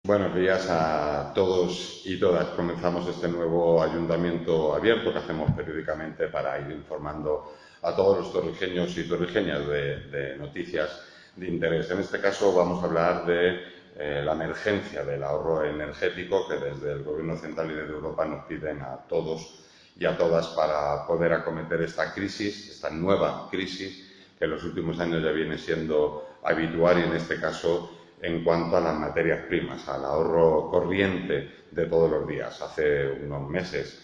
Buenos días a todos y todas. Comenzamos este nuevo ayuntamiento abierto que hacemos periódicamente para ir informando a todos los torrijeños y torrijeñas de noticias de interés. En este caso vamos a hablar de la emergencia del ahorro energético que desde el Gobierno central y desde Europa nos piden a todos y a todas para poder acometer esta crisis, esta nueva crisis que en los últimos años ya viene siendo habitual y en este caso en cuanto a las materias primas, al ahorro corriente de todos los días. Hace unos meses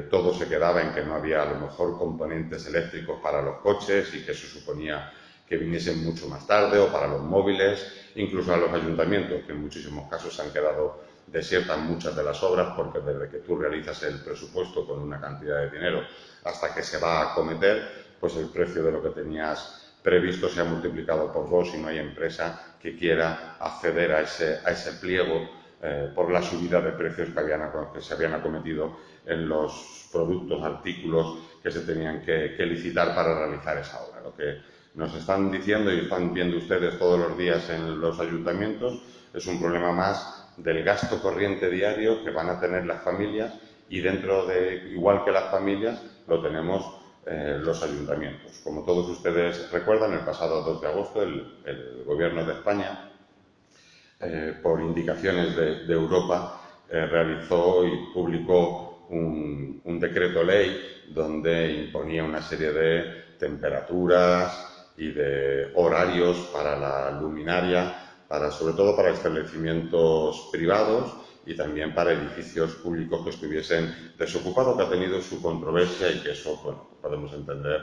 todo se quedaba en que no había a lo mejor componentes eléctricos para los coches y que eso suponía que viniesen mucho más tarde, o para los móviles, incluso a los ayuntamientos, que en muchísimos casos se han quedado desiertas muchas de las obras, porque desde que tú realizas el presupuesto con una cantidad de dinero hasta que se va a acometer, pues el precio de lo que tenías previsto se ha multiplicado por 2 y no hay empresa que quiera acceder a ese pliego por la subida de precios que se habían acometido en los productos, artículos que se tenían que licitar para realizar esa obra. Lo que nos están diciendo y están viendo ustedes todos los días en los ayuntamientos es un problema más del gasto corriente diario que van a tener las familias y dentro de, igual que las familias, lo tenemos los ayuntamientos. Como todos ustedes recuerdan, el pasado 2 de agosto el Gobierno de España, por indicaciones de Europa, realizó y publicó un decreto ley donde imponía una serie de temperaturas y de horarios para la luminaria, sobre todo para establecimientos privados y también para edificios públicos que estuviesen desocupados, que ha tenido su controversia y que eso, bueno, podemos entender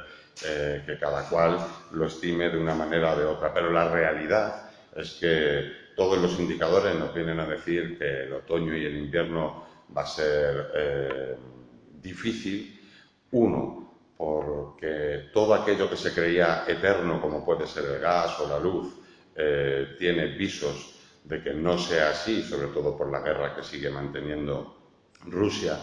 que cada cual lo estime de una manera o de otra. Pero la realidad es que todos los indicadores nos vienen a decir que el otoño y el invierno va a ser difícil. Uno, porque todo aquello que se creía eterno, como puede ser el gas o la luz, tiene visos de que no sea así, sobre todo por la guerra que sigue manteniendo Rusia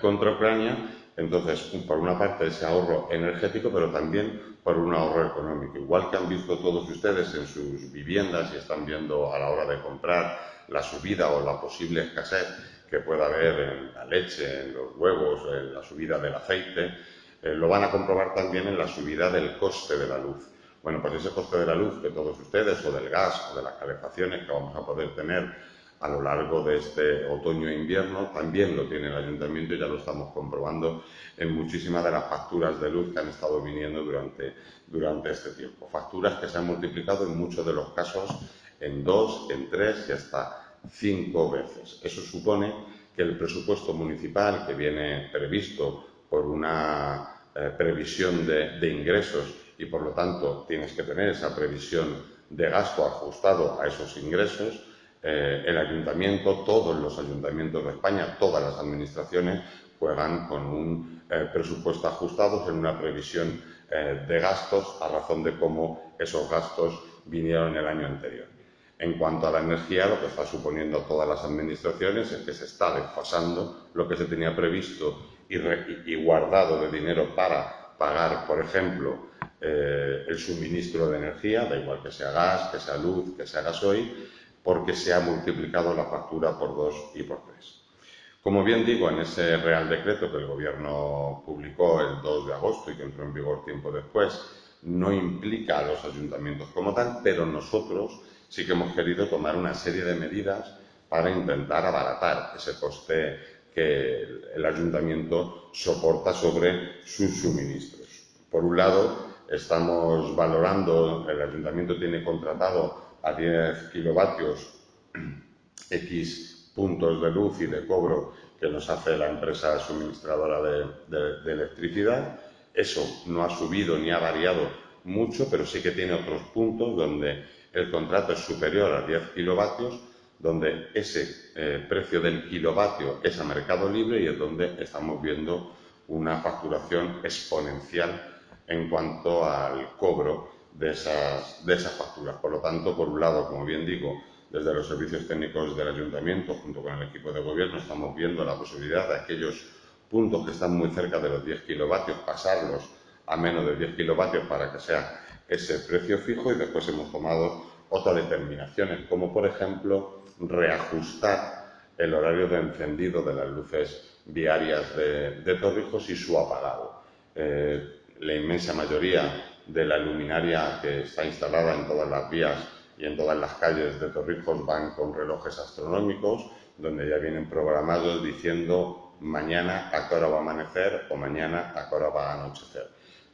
contra Ucrania. Entonces, por una parte ese ahorro energético, pero también por un ahorro económico. Igual que han visto todos ustedes en sus viviendas y están viendo a la hora de comprar la subida o la posible escasez que pueda haber en la leche, en los huevos, en la subida del aceite, lo van a comprobar también en la subida del coste de la luz. Bueno, pues ese coste de la luz que todos ustedes, o del gas, o de las calefacciones que vamos a poder tener a lo largo de este otoño e invierno, también lo tiene el ayuntamiento y ya lo estamos comprobando en muchísimas de las facturas de luz que han estado viniendo durante este tiempo. Facturas que se han multiplicado en muchos de los casos en 2, en 3 y hasta 5 veces. Eso supone que el presupuesto municipal que viene previsto por una previsión de ingresos y por lo tanto tienes que tener esa previsión de gasto ajustado a esos ingresos, el ayuntamiento, todos los ayuntamientos de España, todas las administraciones juegan con un presupuesto ajustado en una previsión de gastos a razón de cómo esos gastos vinieron el año anterior. En cuanto a la energía, lo que está suponiendo todas las administraciones es que se está desfasando lo que se tenía previsto y guardado de dinero para pagar, por ejemplo, el suministro de energía, da igual que sea gas, que sea luz, que sea gasoil, porque se ha multiplicado la factura por 2 y por 3. Como bien digo, en ese Real Decreto que el Gobierno publicó el 2 de agosto y que entró en vigor tiempo después, no implica a los ayuntamientos como tal, pero nosotros sí que hemos querido tomar una serie de medidas para intentar abaratar ese coste que el ayuntamiento soporta sobre sus suministros. Por un lado, estamos valorando, el ayuntamiento tiene contratado a 10 kilovatios X puntos de luz y de cobro que nos hace la empresa suministradora de electricidad. Eso no ha subido ni ha variado mucho, pero sí que tiene otros puntos donde el contrato es superior a 10 kilovatios, donde ese precio del kilovatio es a mercado libre y es donde estamos viendo una facturación exponencial en cuanto al cobro de esas facturas. Por lo tanto, por un lado, como bien digo, desde los servicios técnicos del ayuntamiento, junto con el equipo de gobierno, estamos viendo la posibilidad de aquellos puntos que están muy cerca de los 10 kilovatios, pasarlos a menos de 10 kilovatios para que sea ese precio fijo, y después hemos tomado otras determinaciones, como por ejemplo reajustar el horario de encendido de las luces viarias de Torrijos y su apagado. La inmensa mayoría de la luminaria que está instalada en todas las vías y en todas las calles de Torrijos van con relojes astronómicos, donde ya vienen programados diciendo mañana a qué hora va a amanecer o mañana a qué hora va a anochecer.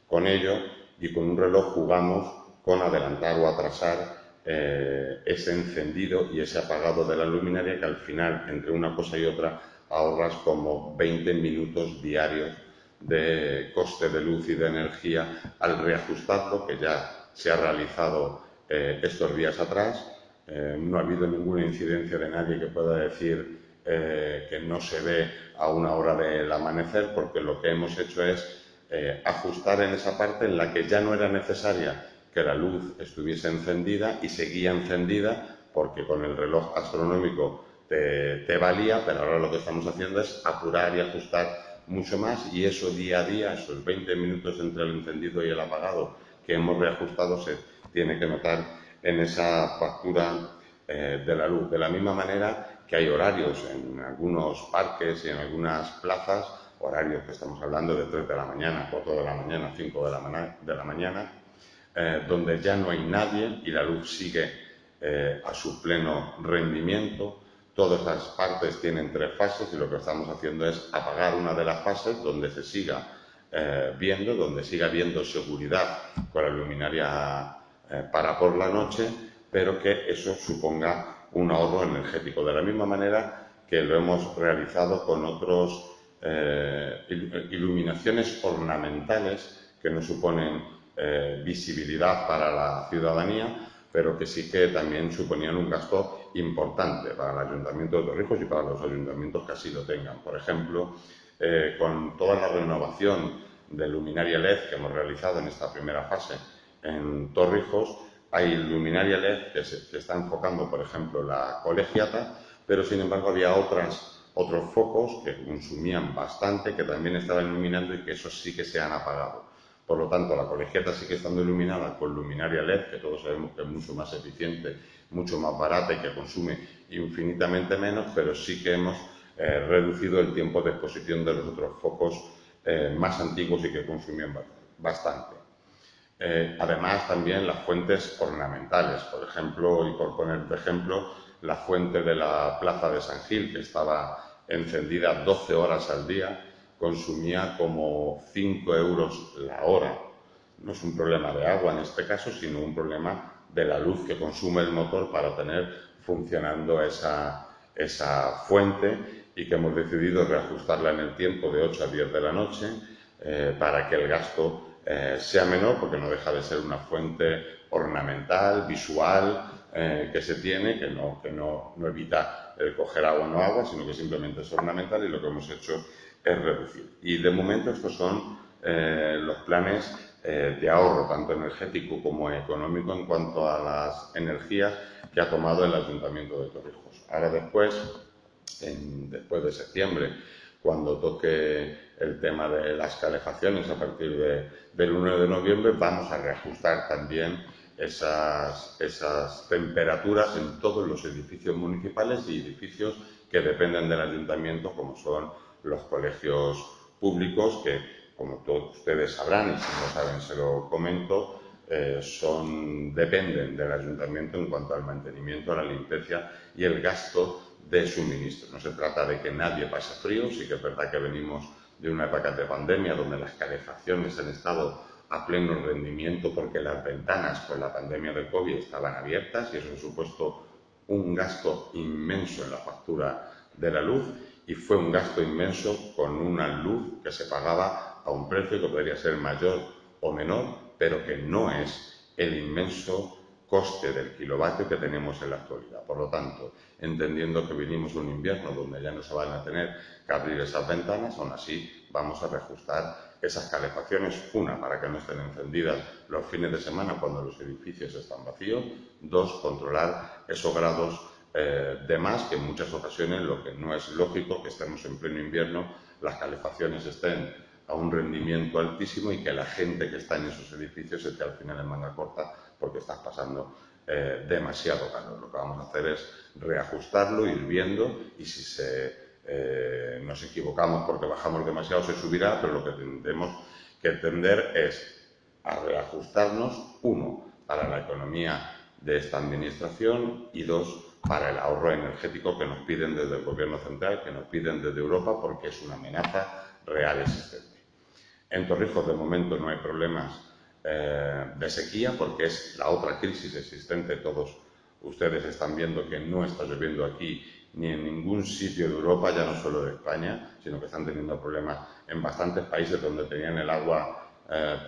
Con ello y con un reloj jugamos con adelantar o atrasar ese encendido y ese apagado de la luminaria, que al final, entre una cosa y otra, ahorras como 20 minutos diarios de coste de luz y de energía al reajustarlo, que ya se ha realizado estos días atrás. No ha habido ninguna incidencia de nadie que pueda decir que no se ve a una hora del amanecer, porque lo que hemos hecho es ajustar en esa parte en la que ya no era necesaria que la luz estuviese encendida y seguía encendida, porque con el reloj astronómico te valía, pero ahora lo que estamos haciendo es apurar y ajustar mucho más, y eso día a día, esos 20 minutos entre el encendido y el apagado que hemos reajustado, se tiene que notar en esa factura de la luz. De la misma manera que hay horarios en algunos parques y en algunas plazas, horarios que estamos hablando de 3 de la mañana, 4 de la mañana, 5 de la mañana, donde ya no hay nadie y la luz sigue a su pleno rendimiento. Todas las partes tienen 3 fases y lo que estamos haciendo es apagar una de las fases donde se siga viendo, donde siga habiendo seguridad con la luminaria para por la noche, pero que eso suponga un ahorro energético. De la misma manera que lo hemos realizado con otros iluminaciones ornamentales que no suponen visibilidad para la ciudadanía, pero que sí que también suponían un gasto importante para el Ayuntamiento de Torrijos y para los ayuntamientos que así lo tengan. Por ejemplo, con toda la renovación de luminaria LED que hemos realizado en esta primera fase en Torrijos, hay luminaria LED que está enfocando, por ejemplo, la colegiata, pero sin embargo había otros focos que consumían bastante, que también estaban iluminando y que esos sí que se han apagado. Por lo tanto, la colegiata sigue estando iluminada con luminaria LED, que todos sabemos que es mucho más eficiente, mucho más barata y que consume infinitamente menos, pero sí que hemos reducido el tiempo de exposición de los otros focos más antiguos y que consumían bastante. Además, también las fuentes ornamentales, por ejemplo, y por poner de ejemplo, la fuente de la Plaza de San Gil, que estaba encendida 12 horas al día, consumía como 5 euros la hora. No es un problema de agua en este caso, sino un problema de la luz que consume el motor para tener funcionando esa fuente, y que hemos decidido reajustarla en el tiempo de 8 a 10 de la noche para que el gasto sea menor, porque no deja de ser una fuente ornamental, visual, que se tiene, que no evita el coger agua o no agua, sino que simplemente es ornamental, y lo que hemos hecho es reducir. Y de momento estos son los planes de ahorro, tanto energético como económico, en cuanto a las energías que ha tomado el Ayuntamiento de Torrijos. Ahora después de septiembre, cuando toque el tema de las calefacciones a partir del 1 de noviembre, vamos a reajustar también esas temperaturas en todos los edificios municipales y edificios que dependen del ayuntamiento, como son los colegios públicos, que, como todos ustedes sabrán, y si no saben se lo comento, dependen del ayuntamiento en cuanto al mantenimiento, la limpieza y el gasto de suministro. No se trata de que nadie pase frío, sí que es verdad que venimos de una época de pandemia donde las calefacciones han estado a pleno rendimiento porque las ventanas con la pandemia del COVID estaban abiertas, y eso ha supuesto un gasto inmenso en la factura de la luz, y fue un gasto inmenso con una luz que se pagaba a un precio que podría ser mayor o menor, pero que no es el inmenso coste del kilovatio que tenemos en la actualidad. Por lo tanto, entendiendo que venimos de un invierno donde ya no se van a tener que abrir esas ventanas, aún así vamos a reajustar esas calefacciones, una, para que no estén encendidas los fines de semana cuando los edificios están vacíos, dos, controlar esos grados de más, que en muchas ocasiones lo que no es lógico que estemos en pleno invierno, las calefacciones estén a un rendimiento altísimo y que la gente que está en esos edificios esté al final en manga corta porque estás pasando demasiado calor. Lo que vamos a hacer es reajustarlo, ir viendo, y si nos equivocamos porque bajamos demasiado se subirá, pero lo que tenemos que entender es a reajustarnos, uno, para la economía de esta administración y dos, para el ahorro energético que nos piden desde el Gobierno central, que nos piden desde Europa, porque es una amenaza real existente. En Torrijos, de momento, no hay problemas de sequía, porque es la otra crisis existente. Todos ustedes están viendo que no está lloviendo aquí ni en ningún sitio de Europa, ya no solo de España, sino que están teniendo problemas en bastantes países donde tenían el agua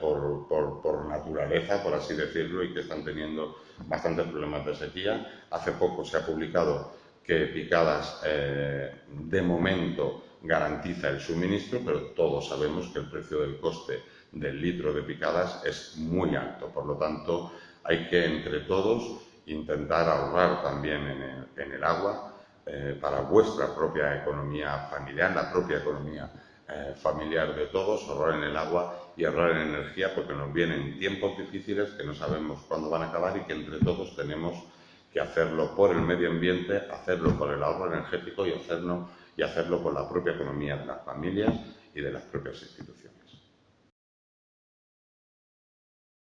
por naturaleza, por así decirlo, y que están teniendo bastantes problemas de sequía. Hace poco se ha publicado que Picadas, de momento, garantiza el suministro, pero todos sabemos que el precio del coste del litro de Picadas es muy alto. Por lo tanto, hay que, entre todos, intentar ahorrar también en el agua para vuestra propia economía familiar, la propia economía familiar de todos, ahorrar en el agua y ahorrar en energía, porque nos vienen tiempos difíciles que no sabemos cuándo van a acabar y que entre todos tenemos que hacerlo por el medio ambiente, hacerlo por el ahorro energético y hacerlo por la propia economía de las familias y de las propias instituciones.